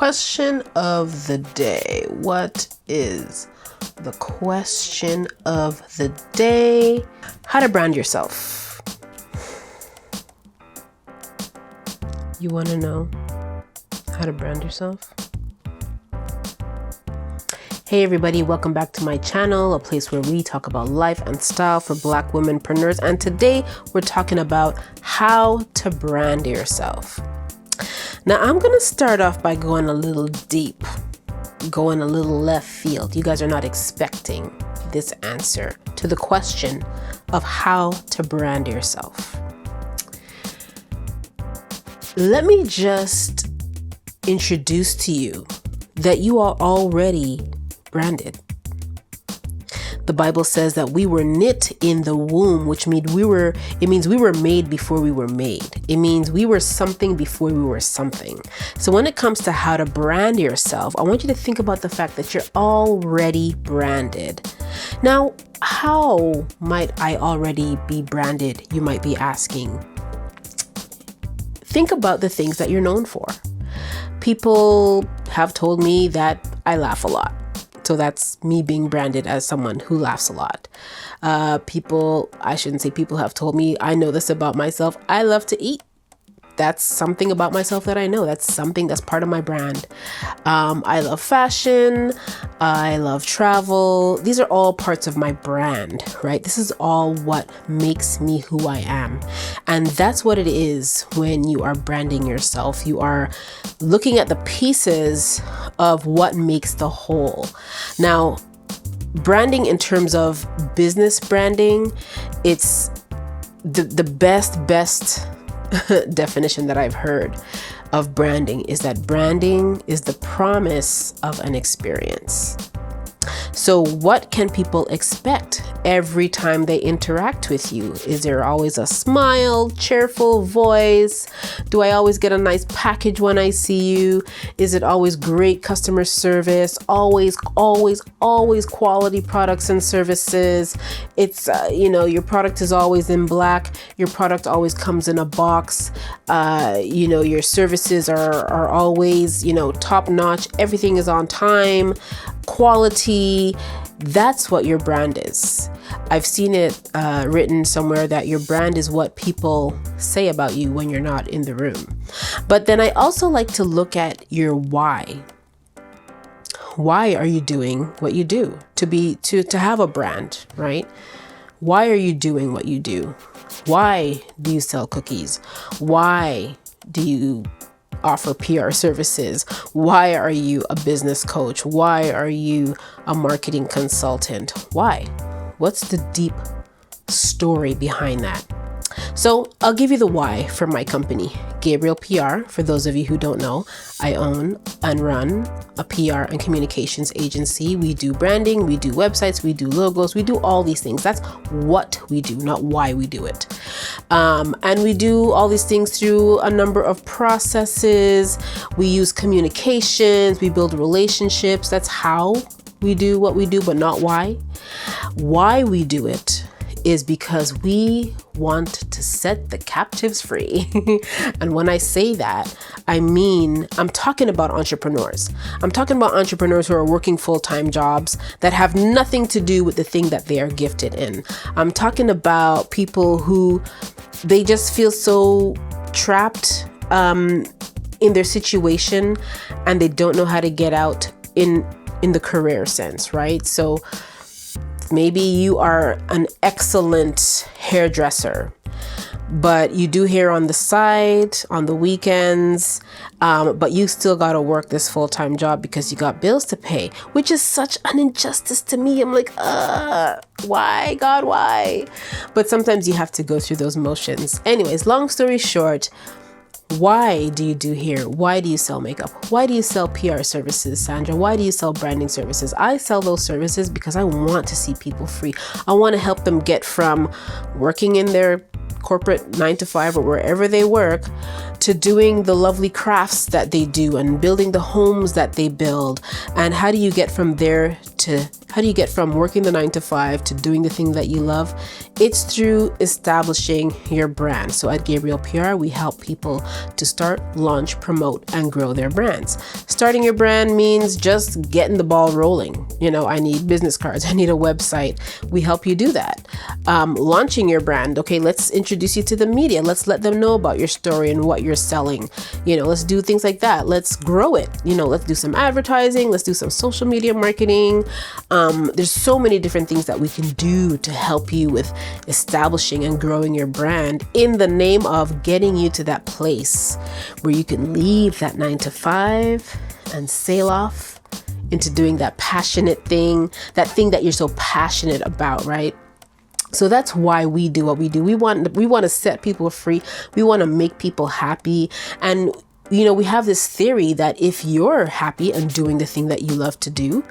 Question of the day. What is the question of the day? How to brand yourself. You want to know how to brand yourself? Hey everybody, welcome back to my channel, a place where we talk about life and style for Black womenpreneurs. And today we're talking about how to brand yourself. Now I'm going to start off by going a little deep, going a little left field. You guys are not expecting this answer to the question of how to brand yourself. Let me just introduce to you that you are already branded. The Bible says that we were knit in the womb, which means we were made before we were made. It means we were something before we were something. So when it comes to how to brand yourself, I want you to think about the fact that you're already branded. Now, how might I already be branded? You might be asking. Think about the things that you're known for. People have told me that I laugh a lot. So that's me being branded as someone who laughs a lot. People have told me, I know this about myself. I love to eat. That's something about myself that I know. That's something that's part of my brand. I love fashion. I love travel. These are all parts of my brand, right? This is all what makes me who I am. And that's what it is when you are branding yourself. You are looking at the pieces of what makes the whole. Now, branding in terms of business branding, it's the best definition that I've heard of branding is that branding is the promise of an experience. So what can people expect every time they interact with you? Is there always a smile, cheerful voice? Do I always get a nice package when I see you? Is it always great customer service? Always quality products and services. It's, your product is always in black. Your product always comes in a box. Your services are always, top notch. Everything is on time. Quality. That's what your brand is. I've seen it written somewhere that your brand is what people say about you when you're not in the room. But then I also like to look at your why. Why are you doing what you do to have a brand, right? Why are you doing what you do? Why do you sell cookies? Why do you offer PR services? Why are you a business coach? Why are you a marketing consultant? Why? What's the deep story behind that? So I'll give you the why for my company, Gabriel PR. For those of you who don't know, I own and run a PR and communications agency. We do branding, we do websites, we do logos, we do all these things. That's what we do, not why we do it. And we do all these things through a number of processes. We use communications, we build relationships. That's how we do what we do, but not why. Why we do it is because we want to set the captives free. And when I say that, I'm talking about entrepreneurs. I'm talking about entrepreneurs who are working full-time jobs that have nothing to do with the thing that they are gifted in. I'm talking about people who they just feel so trapped in their situation and they don't know how to get out in the career sense, right? So maybe you are an excellent hairdresser, but you do hair on the side, on the weekends, but you still got to work this full-time job because you got bills to pay, which is such an injustice to me. I'm like, why, God, why? But sometimes you have to go through those motions. Anyways, long story short, why do you do hair? Why do you sell makeup? Why do you sell PR services, Sandra? Why do you sell branding services? I sell those services because I want to see people free. I want to help them get from working in their corporate 9 to 5 or wherever they work to doing the lovely crafts that they do and building the homes that they build. And how do you get from working the 9 to 5 to doing the thing that you love? It's through establishing your brand. So at Gabriel PR, we help people to start, launch, promote, and grow their brands. Starting your brand means just getting the ball rolling. I need business cards. I need a website. We help you do that. Launching your brand. Okay, let's introduce you to the media. Let's let them know about your story and what you're selling. Let's do things like that. Let's grow it. Let's do some advertising. Let's do some social media marketing. There's so many different things that we can do to help you with establishing and growing your brand in the name of getting you to that place where you can leave that 9 to 5 and sail off into doing that passionate thing, that thing that you're so passionate about, right? So that's why we do what we do. We want to set people free. We want to make people happy. And we have this theory that if you're happy and doing the thing that you love to do,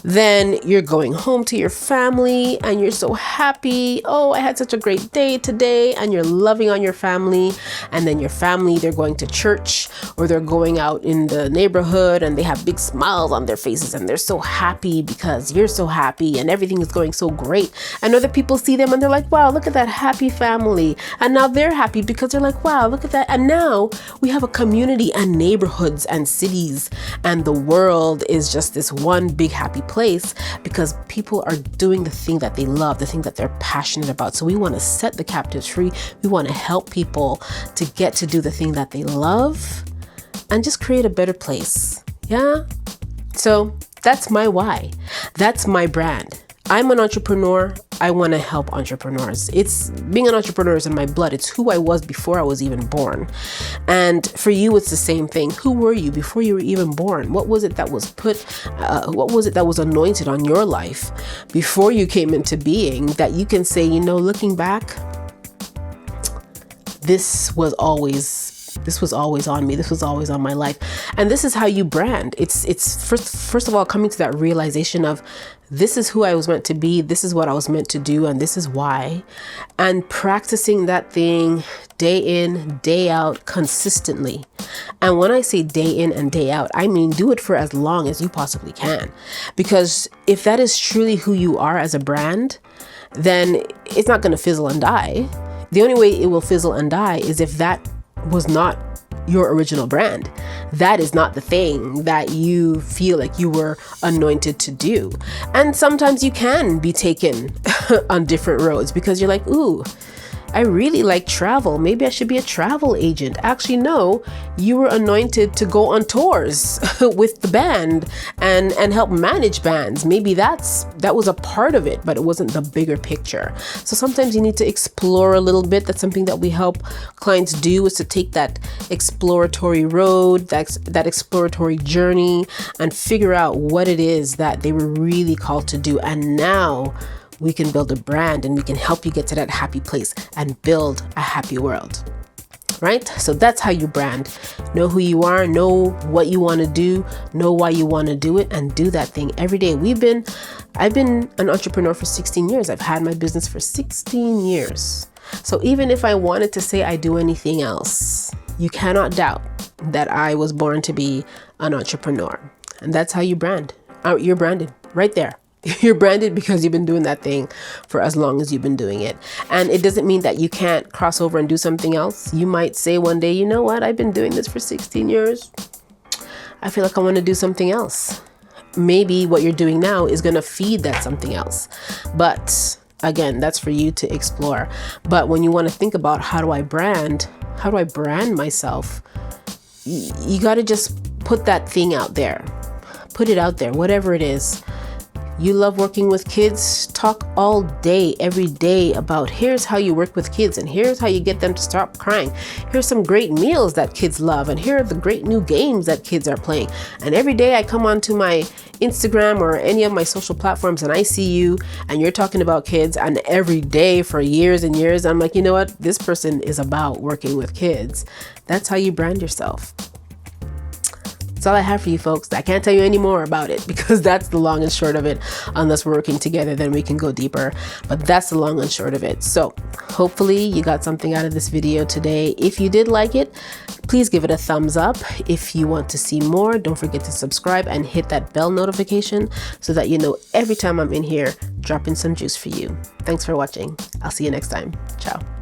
then you're going home to your family and you're so happy. Oh, I had such a great day today. And you're loving on your family. And then your family, they're going to church or they're going out in the neighborhood and they have big smiles on their faces and they're so happy because you're so happy and everything is going so great. And other people see them and they're like, wow, look at that happy family. And now they're happy because they're like, wow, look at that. And now we have a community and neighborhoods and cities, and the world is just this one big happy place because people are doing the thing that they love, the thing that they're passionate about. So we want to set the captives free. We want to help people to get to do the thing that they love and just create a better place. Yeah. So that's my why. That's my brand. I'm an entrepreneur. I want to help entrepreneurs. Being an entrepreneur is in my blood. It's who I was before I was even born. And for you, it's the same thing. Who were you before you were even born? What was it that was what was it that was anointed on your life before you came into being that you can say, looking back, this was always on me. This was always on my life. And this is how you brand. It's first of all, coming to that realization of this is who I was meant to be. This is what I was meant to do. And this is why. And practicing that thing day in, day out, consistently. And when I say day in and day out, I mean, do it for as long as you possibly can. Because if that is truly who you are as a brand, then it's not going to fizzle and die. The only way it will fizzle and die is if that was not your original brand. That is not the thing that you feel like you were anointed to do. And sometimes you can be taken on different roads because you're like, ooh, I really like travel. Maybe I should be a travel agent. Actually, no, you were anointed to go on tours with the band and help manage bands. Maybe that was a part of it, but it wasn't the bigger picture. So sometimes you need to explore a little bit. That's something that we help clients do, is to take that exploratory road, that exploratory journey, and figure out what it is that they were really called to do. And now we can build a brand and we can help you get to that happy place and build a happy world, right? So that's how you brand. Know who you are, know what you want to do, know why you want to do it, and do that thing every day. I've been an entrepreneur for 16 years. I've had my business for 16 years. So even if I wanted to say I do anything else, you cannot doubt that I was born to be an entrepreneur. And that's how you brand. You're branded right there. You're branded because you've been doing that thing for as long as you've been doing it. And it doesn't mean that you can't cross over and do something else. You might say one day, you know what? I've been doing this for 16 years. I feel like I want to do something else. Maybe what you're doing now is going to feed that something else. But again, that's for you to explore. But when you want to think about how do I brand myself, you got to just put that thing out there. Put it out there, whatever it is. You love working with kids? Talk all day, every day about here's how you work with kids and here's how you get them to stop crying. Here's some great meals that kids love and here are the great new games that kids are playing. And every day I come onto my Instagram or any of my social platforms and I see you and you're talking about kids, and every day for years and years, I'm like, you know what? This person is about working with kids. That's how you brand yourself. That's all I have for you folks. I can't tell you any more about it because that's the long and short of it. Unless we're working together, then we can go deeper. But that's the long and short of it. So hopefully you got something out of this video today. If you did like it, please give it a thumbs up. If you want to see more, don't forget to subscribe and hit that bell notification so that you know every time I'm in here dropping some juice for you. Thanks for watching. I'll see you next time. Ciao.